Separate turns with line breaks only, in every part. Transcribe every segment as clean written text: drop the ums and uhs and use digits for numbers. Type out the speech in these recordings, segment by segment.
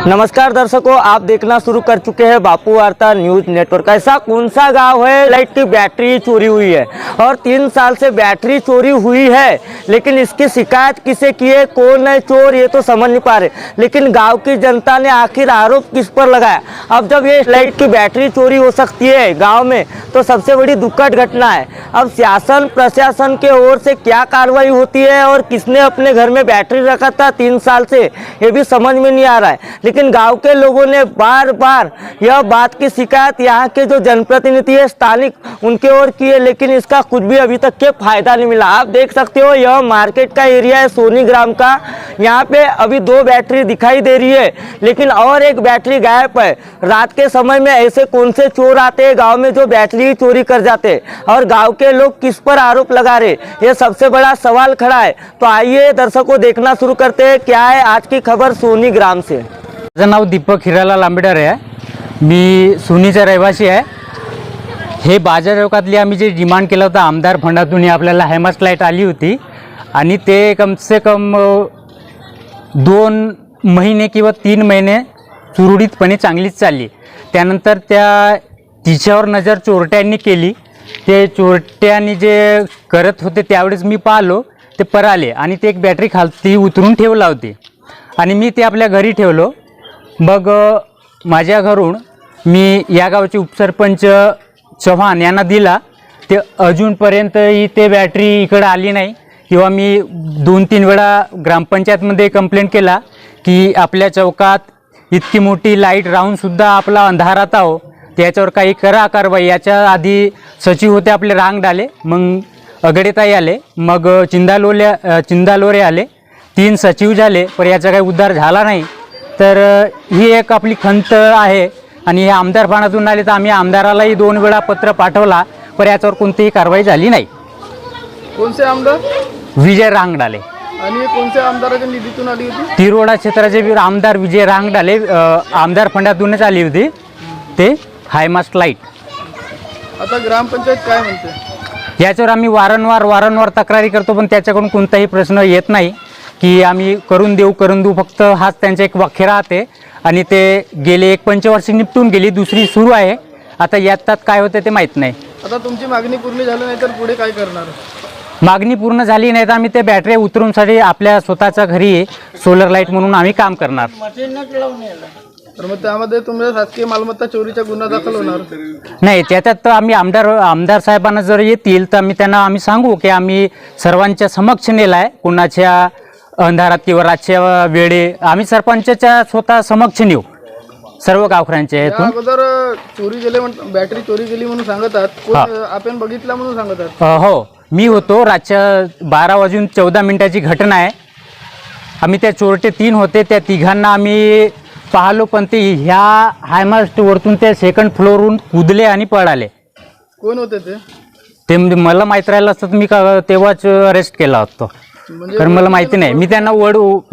नमस्कार दर्शकों, आप देखना शुरू कर चुके हैं बापू वार्ता न्यूज नेटवर्क। ऐसा कौन सा गांव है लाइट की बैटरी चोरी हुई है और 3 साल से बैटरी चोरी हुई है, लेकिन इसकी शिकायत किसे की है, कौन है चोर, ये तो समझ नहीं पा रहे। लेकिन गांव की जनता ने आखिर आरोप किस पर लगाया। अब जब ये लाइट की बैटरी चोरी हो सकती है गाँव में, तो सबसे बड़ी दुखद घटना है। अब शासन प्रशासन के ओर से क्या कार्रवाई होती है और किसने अपने घर में बैटरी रखा था 3 साल से, ये भी समझ में नहीं आ रहा है। लेकिन गांव के लोगों ने बार बार यह बात की शिकायत यहाँ के जो जनप्रतिनिधि है स्थानिक, उनके ओर की है, लेकिन इसका कुछ भी अभी तक के फायदा नहीं मिला। आप देख सकते हो, यह मार्केट का एरिया है सोनी ग्राम का। यहाँ पे अभी 2 बैटरी दिखाई दे रही है, लेकिन और एक बैटरी गायब है। रात के समय में ऐसे कौन से चोर आते हैं गाँव में जो बैटरी चोरी कर जाते हैं, और गाँव के लोग किस पर आरोप लगा रहे, ये सबसे बड़ा सवाल खड़ा है। तो आइए दर्शकों, देखना शुरू करते हैं क्या है आज की खबर सोनी ग्राम से।
माझं नाव दीपक हिरालाल आंबेडकर आहे। मी सोनीचा रहिवासी आहे। हे बाजार चौकातली आम्ही जे डिमांड केलं होतं आमदार फंडातून, आपल्याला हेमास लाईट आली होती आणि ते कम से कम 2 महिने किंवा 3 महिने सुरळीतपणे चांगलीच चालली। त्यानंतर तिच्यावर नजर चोरट्यांनी केली। ते चोरट्यांनी जे करत होते त्यावेळेस मी पाहिलो, ते पळाले आणि ते एक बॅटरी खालती उतरून ठेवला होती आणि मी ते आपल्या घरी ठेवलो। मग माझ्या घरून मी या गावचे उपसरपंच चव्हाण यांना दिला। ते अजूनपर्यंतही ते बॅटरी इकडे आली नाही, किंवा मी 2-3 वेळा ग्रामपंचायतमध्ये कंप्लेंट केला की आपल्या चौकात इतकी मोठी लाईट राहूनसुद्धा आपला अंधारात आहो, त्याच्यावर काही करा कारवाई। याच्या आधी सचिव होते आपले रांग डाले, मग अगडेताई आले, मग चिंदालोरे आले, 3 सचिव झाले, पण याचा काही उद्धार झाला नाही। तर ही एक आपली खंत आहे आणि हे आमदार फंडातून आले, तर आम्ही आमदारालाही 2 वेळा पत्र पाठवला, पण याच्यावर कोणतीही कारवाई झाली नाही।
कोणते आमदार?
विजय रांगडाले।
आणि कोणत्या आमदाराच्या निधीतून आली होती?
तिरोडा क्षेत्राचे आमदार विजय रांगडाले आमदार फंडातूनच आली होती ते हायमास्ट लाईट।
आता ग्रामपंचायत काय म्हणते?
याच्यावर आम्ही वारंवार तक्रारी करतो, पण त्याच्याकडून कोणताही प्रश्न येत नाही की आम्ही करून देऊ, फक्त हाच त्यांचा एक वाक्य राहते। आणि ते गेले 1 पंचवार्षिक निपटून गेली, दुसरी सुरू आहे। आता यात काय होतं ते माहीत नाही।
आता तुमची मागणी पूर्ण झाली नाही तर पुढे काय करणार?
मागणी पूर्ण झाली नाही तर आम्ही ते बॅटरी उतरूनसाठी आपल्या स्वतःच्या घरी सोलर लाईट म्हणून आम्ही काम करणार।
तर मग त्यामध्ये तुमच्या शासकीय मालमत्ता चोरीचा गुन्हा दाखल होणार
नाही। त्याच्यात तर आम्ही आमदार साहेबांना जर येतील तर त्यांना आम्ही सांगू की आम्ही सर्वांच्या समक्ष नेलाय, कुणाच्या अंधारात किंवा रातच्या वेळे आम्ही सरपंचाच्या स्वतः समक्ष नेऊ सर्व गावकऱ्यांच्या हेतून।
अगोदर चोरी गेले, बॅटरी चोरी गेली म्हणून सांगतात, आपण बघितला म्हणून सांगतात।
हो, मी होतो। रातच्या 12:14 घटना आहे। आम्ही त्या चोरटे 3 होते, त्या तिघांना आम्ही पाहिलो, पण ते ह्या हायमास्ट वरतून त्या 2nd फ्लोअरवरून कुदले आणि पळाले।
कोण होते ते?
मला माहीत राहिलं असतं मी तेव्हाच अरेस्ट केला होता, कारण मला माहिती नाही। मी त्यांना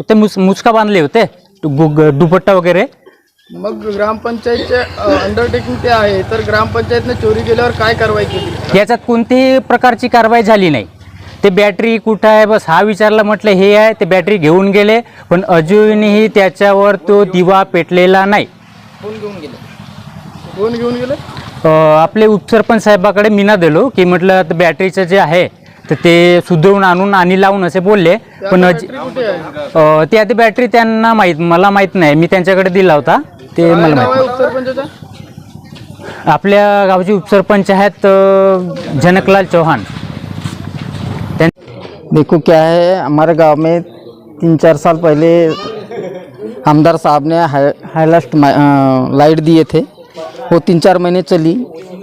ते मुचका बांधले होते, दुपट्टा वगैरे।
मग ग्रामपंचायतचे अंडरटेकिंग ते आहे, तर ग्रामपंचायतने चोरी केल्यावर काय कारवाई केली?
याच्यात कोणतीही प्रकारची कारवाई झाली नाही। ते बॅटरी कुठं आहे बस हा विचारला, म्हटलं हे आहे, ते बॅटरी घेऊन गेले, पण अजूनही त्याच्यावर तो दिवा पेटलेला नाही।
कोण घेऊन गेले?
आपले उपसरपंच साहेबाकडे मीना दिलो की म्हटलं बॅटरीचं जे आहे तर ते सुधरवून आणून आणि लावून असे बोलले, पण ते आधी बॅटरी त्यांना मला माहीत नाही। मी त्यांच्याकडे दिला होता, ते मला माहीत। आपल्या गावचे उपसरपंच आहेत जनकलाल चौहान।
देखो क्या है, हमारे गांव में 3-4 साल पहले आमदार साहब ने हाईलास्ट लाइट दिए थे, वो 3-4 महीने चली।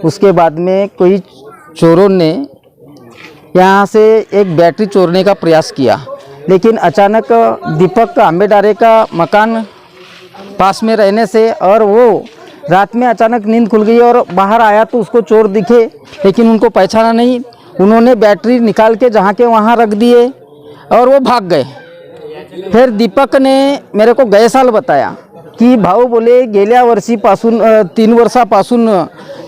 उसके बाद में कोई चोरों ने यहाँ से एक बैटरी चोरने का प्रयास किया, लेकिन अचानक दीपक आंबेडारे का मकान पास में रहने से, और वो रात में अचानक नींद खुल गई और बाहर आया तो उसको चोर दिखे, लेकिन उनको पहचाना नहीं। उन्होंने बैटरी निकाल के जहाँ के वहाँ रख दिए और वो भाग गए। फिर दीपक ने मेरे को गए साल बताया की भाऊ बोले गेल्या वर्षीपासून 3 वर्षापासून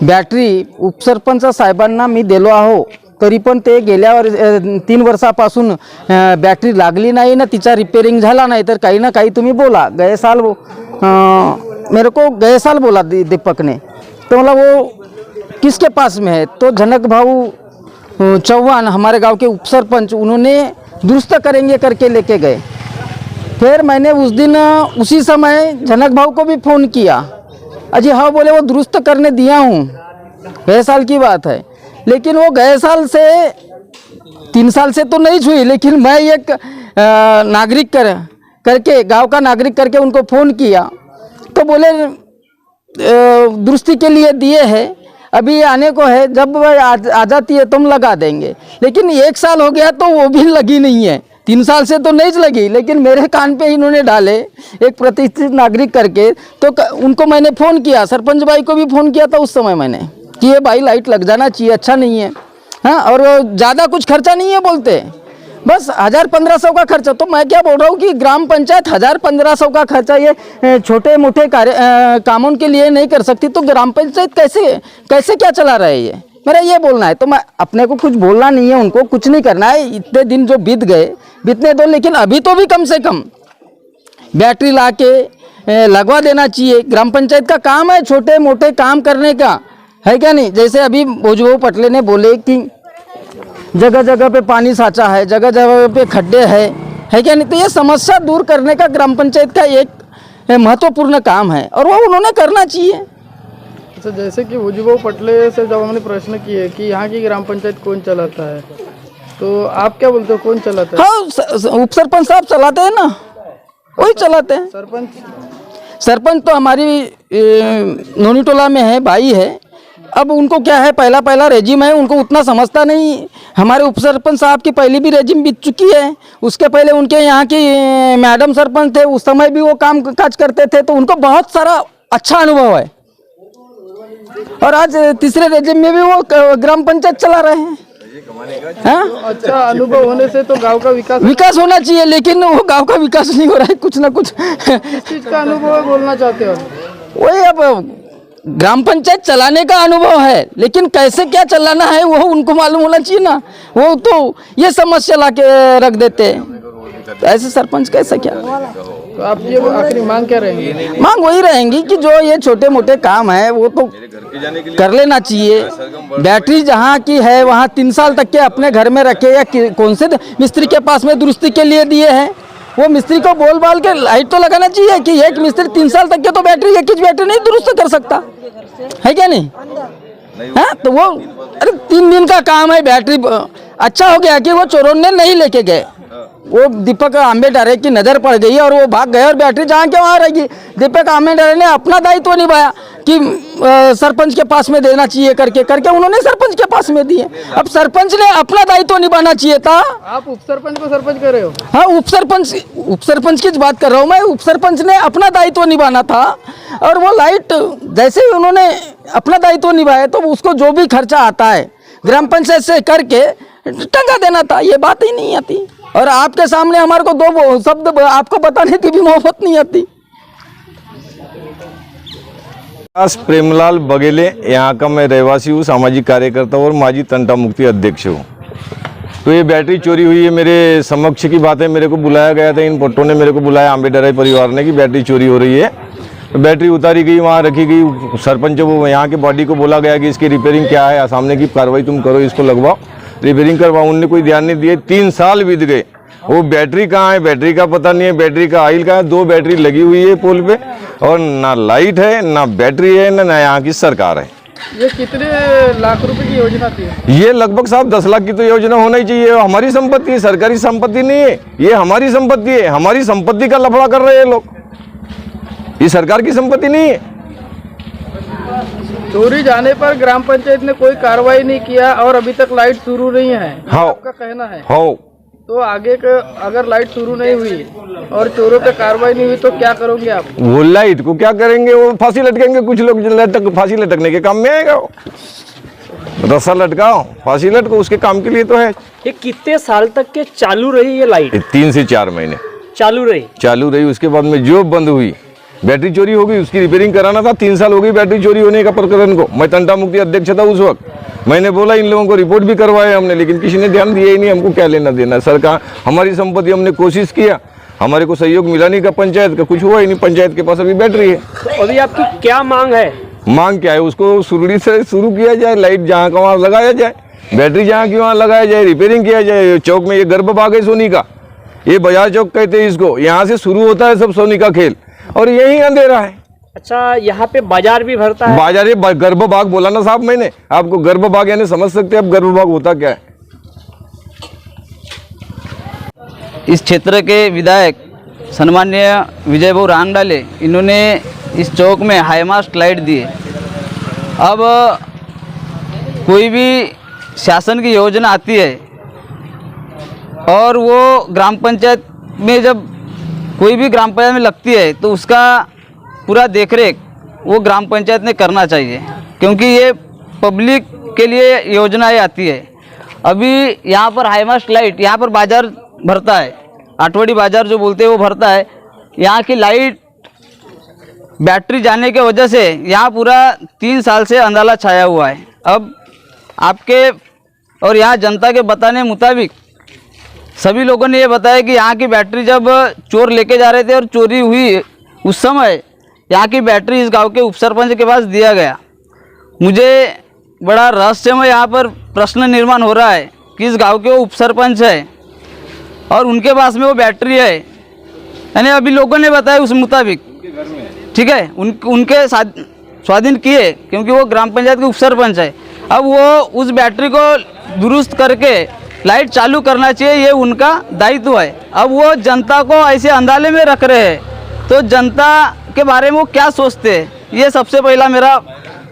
बॅटरी उपसरपंच साहेबांना मी दिलो आहो, तरी पण ते गेल्या 3 वर्षापासून बॅटरी लागली नाही ना, तिचा रिपेअरिंग झाला नाही, तर काही ना काही तुम्ही बोला. गए साल मेरे को गए साल बोला दीपक ने, तो मतलब वो किसके पास में है, तो जनक भाऊ चौहान हमारे गांव के उपसरपंच, उन्होंने दुरुस्त करेंगे करके लेके गए. फिर मैंने उस दिन उसी समय जनक भाऊ को भी फ़ोन किया. अजी हाँ बोले वो दुरुस्त करने दिया हूँ, गए साल की बात है. लेकिन वो गए साल से 3 साल से तो नहीं छुई, लेकिन मैं एक नागरिक करके गांव का नागरिक करके उनको फ़ोन किया, तो बोले दुरुस्ती के लिए दिए हैं, अभी आने को है, जब आ जाती है तुम लगा देंगे. लेकिन 1 साल हो गया तो वो भी लगी नहीं है. 3 साल से तो नहीं लगी, लेकिन मेरे कान पे इन्होंने डाले एक प्रतिष्ठित नागरिक करके. तो उनको मैंने फ़ोन किया, सरपंच भाई को भी फ़ोन किया था उस समय मैंने, कि ये भाई लाइट लग जाना चाहिए, अच्छा नहीं है. हाँ, और ज़्यादा कुछ खर्चा नहीं है बोलते, बस 1000-1500 का खर्चा. तो मैं क्या बोल रहा हूँ कि ग्राम पंचायत 1000-1500 का खर्चा ये छोटे मोटे कामों के लिए नहीं कर सकती, तो ग्राम पंचायत कैसे क्या चला रहे है, ये मेरा ये बोलना है. तो मैं अपने को कुछ बोलना नहीं है, उनको कुछ नहीं करना है. इतने दिन जो बीत गए बीतने दो, लेकिन अभी तो भी कम से कम बैटरी ला के लगवा देना चाहिए. ग्राम पंचायत का काम है छोटे मोटे काम करने का, है क्या नहीं. जैसे अभी भोजभाऊ पटले ने बोले कि जगह जगह पे पानी साचा है, जगह जगह पे खड्डे है क्या नहीं. तो ये समस्या दूर करने का ग्राम पंचायत का एक महत्वपूर्ण काम है, और वो उन्होंने करना चाहिए.
अच्छा, जैसे कि भुजभाऊ पटले से जब हमने प्रश्न किए कि यहाँ की ग्राम पंचायत कौन चलाता है, तो आप क्या बोलते हो, कौन चलाता है?
हाँ, उप सरपंच साहब चलाते हैं ना, वही चलाते हैं. सरपंच तो हमारी नोनी टोला में है, भाई है. अब उनको क्या है, पहला रेजिम है, उनको उतना समझता नहीं. हमारे उप सरपंच साहब की पहली भी रेजिम बीत चुकी है, उसके पहले उनके यहाँ की मैडम सरपंच थे, उस समय भी वो काम काज करते थे, तो उनको बहुत सारा अच्छा अनुभव है. और आज तीसरे रेजिम में भी वो ग्राम पंचायत चला रहे हैं. हाँ?
अच्छा अनुभव होने से तो गांव का
विकास होना चाहिए, लेकिन वो गांव का विकास नहीं हो रहा है, कुछ ना कुछ.
किस चीज का अनुभव बोलना चाहते हो?
वही अब ग्राम पंचायत चलाने का अनुभव है, लेकिन कैसे क्या चलाना है वो उनको मालूम होना चाहिए ना. वो तो ये समस्या ला के रख देते हैं, तो ऐसे सरपंच कैसे क्या.
तो आप ये आखिरी मांग क्या रहेंगी?
मांग वही रहेंगी कि जो ये छोटे मोटे काम है वो तो कर लेना चाहिए. बैटरी जहाँ की है वहाँ 3 साल तक के अपने घर में रखे, या कौन से मिस्त्री के पास में दुरुस्ती के लिए दिए हैं, वो मिस्त्री को बोल बाल के लाइट तो लगाना चाहिए. कि एक मिस्त्री 3 साल तक के तो बैटरी एक ही बैटरी नहीं दुरुस्त कर सकता, है क्या नहीं. हाँ, तो वो अरे 3 दिन का काम है. बैटरी अच्छा हो गया कि वो चोरों ने नहीं लेके गए, वो दीपक आंबेडकर की नज़र पड़ गई और वो भाग गए, और बैटरी जहाँ के वहाँ रहेगी. दीपक आंबेडकर ने अपना दायित्व निभाया कि सरपंच के पास में देना चाहिए करके उन्होंने सरपंच के पास में दिए. अब सरपंच ने अपना दायित्व निभाना चाहिए था.
आप उप सरपंच को सरपंच कर रहे हो?
हाँ, उप सरपंच की बात कर रहा हूँ मैं. उप सरपंच ने अपना दायित्व निभाना था, और वो लाइट जैसे ही उन्होंने अपना दायित्व निभाया, तो उसको जो भी खर्चा आता है ग्राम पंचायत से करके टंगा देना था. ये बात ही नहीं आती, और आपके सामने हमारे को 2 शब्द आपको बताने की भी मोहब्बत नहीं आती.
प्रेमलाल बघेले, यहाँ का मैं रहवासी हूँ, सामाजिक कार्यकर्ता और माजी तंटा मुक्ति अध्यक्ष हूँ. तो ये बैटरी चोरी हुई है, मेरे समक्ष की बात है. मेरे को बुलाया गया था, इन पट्टों ने मेरे को बुलाया, आंबेडकर परिवार ने, कि बैटरी चोरी हो रही है. तो बैटरी उतारी गई, वहाँ रखी गई. सरपंच वो यहाँ के बॉडी को बोला गया कि इसकी रिपेयरिंग क्या है, सामने की कार्रवाई तुम करो, इसको लगवाओ, रिपेयरिंग करवाओ. उनने कोई ध्यान नहीं दिए. 3 साल बीत गए. वो बैटरी कहाँ है, बैटरी का पता नहीं है. बैटरी का ऑयल कहाँ है. 2 बैटरी लगी हुई है पोल पे, और ना लाइट है, ना बैटरी है, ना यहाँ की सरकार है.
ये कितने लाख रुपए की योजना थी?
ये लगभग साहब 10 लाख की तो योजना होना ही चाहिए. हमारी संपत्ति है, सरकारी संपत्ति नहीं है. ये हमारी संपत्ति है. हमारी संपत्ति का लफड़ा कर रहे हैं लोग. ये सरकार की संपत्ति नहीं है.
चोरी जाने पर ग्राम पंचायत ने कोई कार्रवाई नहीं किया, और अभी तक लाइट शुरू नहीं है,
हाँ,
आपका कहना है.
हाँ,
तो आगे अगर लाइट शुरू नहीं हुई और चोरों पे कार्रवाई नहीं हुई तो क्या करोगे आप?
वो लाइट को क्या करेंगे, वो फांसी लटकेंगे. कुछ लोग फांसी लटकने के काम में आएगा. वो रस्सा लटकाओ, फांसी लटको, उसके काम के लिए तो है.
ये कितने साल तक के चालू रही ये लाइट?
3 से 4 महीने
चालू रही.
उसके बाद में जो बंद हुई, बैटरी चोरी हो गई, उसकी रिपेयरिंग कराना था। 3 साल हो गई बैटरी चोरी होने का प्रकरण को। मैं तंटा मुक्ति अध्यक्ष था उस वक्त। मैंने बोला इन लोगों को रिपोर्ट भी करवाया हमने, लेकिन किसी ने ध्यान दिया ही नहीं। हमको क्या लेना देना, सरकार हमारी संपत्ति, हमने कोशिश किया, हमारे को सहयोग मिला नहीं का पंचायत का, कुछ हुआ ही नहीं। पंचायत के पास अभी बैटरी है।
तो अभी आपकी क्या मांग है?
मांग क्या है, उसको सुरड़ी से शुरू किया जाए, लाइट जहाँ का वहाँ लगाया जाए, बैटरी जहाँ की वहाँ लगाया जाए, रिपेयरिंग किया जाए। चौक में ये गर्भ बाग है सोनी का, ये बाजार चौक कहते हैं इसको, यहाँ से शुरू होता है सब सोनी का खेल, और यही अंधेरा है।
अच्छा, यहाँ पे बाजार भी भरता है?
बाजार, ये गर्भ बाग बोला ना साहब मैंने आपको, गर्भ बाग यानी समझ सकते हैं आप गर्भ बाग होता क्या है।
इस क्षेत्र के विधायक सम्माननीय विजय भाऊ रांगडाले, इन्होंने इस चौक में हाईमास्ट लाइट दिए। अब कोई भी शासन की योजना आती है और वो ग्राम पंचायत में, जब कोई भी ग्राम पंचायत में लगती है तो उसका पूरा देखरेख वो ग्राम पंचायत ने करना चाहिए, क्योंकि ये पब्लिक के लिए योजनाएं आती है। अभी यहाँ पर हाईमास्ट लाइट, यहाँ पर बाजार भरता है, आठवड़ी बाजार जो बोलते हैं वो भरता है। यहाँ की लाइट बैटरी जाने के वजह से यहाँ पूरा 3 साल से अंधाला छाया हुआ है। अब आपके और यहाँ जनता के बताने मुताबिक सभी लोगों ने ये बताया कि यहाँ की बैटरी जब चोर लेके जा रहे थे और चोरी हुई, उस समय यहाँ की बैटरी इस गांव के उपसरपंच के पास दिया गया। मुझे बड़ा रहस्यमय यहाँ पर प्रश्न निर्माण हो रहा है कि इस गांव के वो उपसरपंच है और उनके पास में वो बैटरी है, यानी अभी लोगों ने बताया उस मुताबिक, ठीक है, उनके स्वाधीन किए, क्योंकि वो ग्राम पंचायत के उपसरपंच है। अब वो उस बैटरी को दुरुस्त करके लाइट चालू करना चाहिए, ये उनका दायित्व है। अब वो जनता को ऐसे अंधाले में रख रहे हैं, तो जनता के बारे में वो क्या सोचते हैं, ये सबसे पहला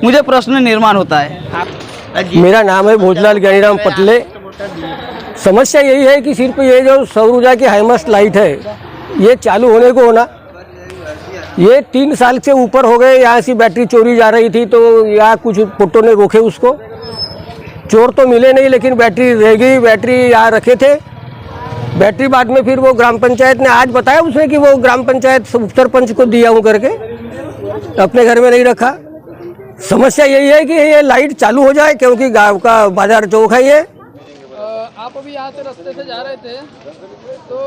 मुझे प्रश्न निर्माण होता है।
मेरा नाम है भोजलाल ज्ञानीराम पटले। समस्या यही है कि सिर्फ ये जो सौर ऊर्जा की हाईमास्ट लाइट है, ये चालू होने को होना, ये 3 साल से ऊपर हो गए। यहाँ से बैटरी चोरी जा रही थी, तो यहाँ कुछ पुट्टों ने रोके उसको। चोर तो मिले नहीं, लेकिन बैटरी रह गई। बैटरी यहाँ रखे थे, बैटरी बाद में फिर वो ग्राम पंचायत ने आज बताया उसने कि वो ग्राम पंचायत उपसरपंच को दिया हूँ करके, अपने घर में नहीं रखा। समस्या यही है कि ये लाइट चालू हो जाए, क्योंकि गाँव का बाजार चौक है ये।
आप अभी यहाँ से रास्ते से जा रहे थे, तो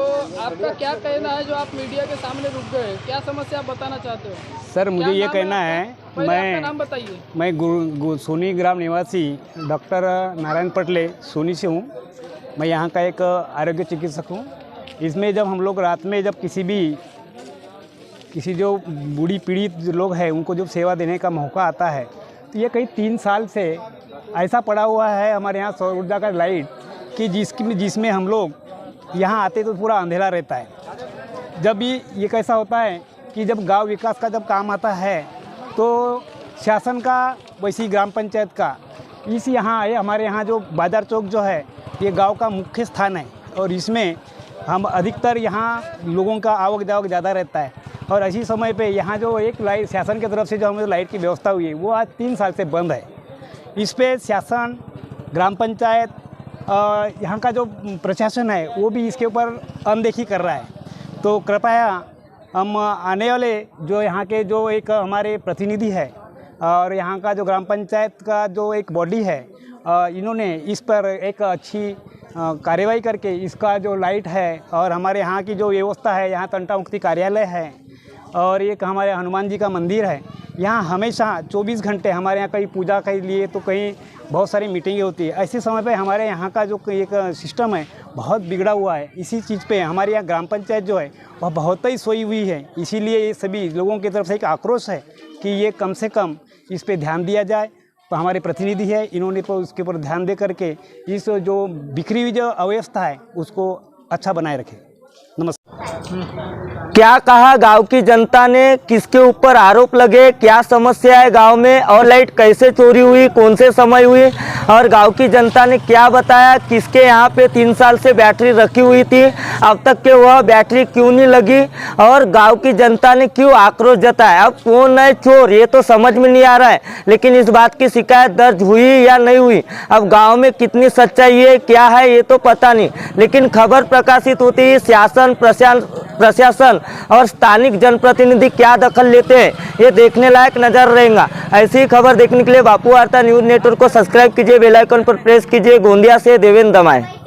आपका क्या कहना है जो आप मीडिया के सामने रुक गए, क्या समस्या आप बताना चाहते हो?
सर मुझे ये कहना है,
आपका नाम बताइए।
मैं सोनी ग्राम निवासी डॉक्टर नारायण पटले सोनी से हूँ। मैं यहाँ का एक आरोग्य चिकित्सक हूँ। इसमें जब हम लोग रात में जब किसी जो बूढ़ी पीड़ित लोग हैं उनको जब सेवा देने का मौका आता है, तो ये कई 3 साल से ऐसा पड़ा हुआ है हमारे यहाँ सौर ऊर्जा का लाइट कि जिसमें हम लोग यहाँ आते तो पूरा अंधेरा रहता है। जब भी ये कैसा होता है कि जब गांव विकास का जब काम आता है तो शासन का, वैसी ग्राम पंचायत का, इस यहाँ आए हमारे यहाँ जो बाजार चौक जो है ये गांव का मुख्य स्थान है, और इसमें हम अधिकतर यहाँ लोगों का आवक जावक ज़्यादा रहता है। और इसी समय पे यहाँ जो एक लाइट शासन की तरफ से जो हमें लाइट की व्यवस्था हुई है वो आज 3 साल से बंद है। इस पे शासन, ग्राम पंचायत, यहाँ का जो प्रशासन है वो भी इसके ऊपर अनदेखी कर रहा है। तो कृपया हम आने वाले जो यहाँ के जो एक हमारे प्रतिनिधि है और यहाँ का जो ग्राम पंचायत का जो एक बॉडी है, इन्होंने इस पर एक अच्छी कार्रवाई करके इसका जो लाइट है और हमारे यहाँ की जो व्यवस्था है, यहाँ तंटा मुक्ति कार्यालय है और एक हमारे हनुमान जी का मंदिर है, यहाँ हमेशा 24 घंटे हमारे यहाँ कहीं पूजा के लिए तो कहीं बहुत सारी मीटिंगें होती है। ऐसे समय पे हमारे यहाँ का जो एक सिस्टम है बहुत बिगड़ा हुआ है। इसी चीज़ पे हमारे यहाँ ग्राम पंचायत जो है वह बहुत ही सोई हुई है। इसीलिए ये सभी लोगों की तरफ से एक आक्रोश है कि ये कम से कम इस पे ध्यान दिया जाए। तो हमारे प्रतिनिधि है, इन्होंने तो उसके ऊपर ध्यान दे करके इस जो बिखरी हुई जो अव्यवस्था है उसको अच्छा बनाए रखें। नमस्कार।
क्या कहा गांव की जनता ने, किसके ऊपर आरोप लगे, क्या समस्या है गांव में, और लाइट कैसे चोरी हुई, कौन से समय हुई, और गांव की जनता ने क्या बताया, किसके यहाँ पे 3 साल से बैटरी रखी हुई थी, अब तक के वह बैटरी क्यों नहीं लगी, और गांव की जनता ने क्यों आक्रोश जताया। अब कौन है चोर ये तो समझ में नहीं आ रहा है, लेकिन इस बात की शिकायत दर्ज हुई या नहीं हुई, अब गाँव में कितनी सच्चाई है क्या है ये तो पता नहीं, लेकिन खबर प्रकाशित होती है शासन प्रशासन प्रशासन और स्थानिक जनप्रतिनिधि क्या दखल लेते हैं, ये देखने लायक नजर रहेगा। ऐसी ही खबर देखने के लिए बापू वार्ता न्यूज़ नेटवर्क को सब्सक्राइब कीजिए, बेल आइकन पर प्रेस कीजिए। गोंदिया से देवेंद्र दमाए।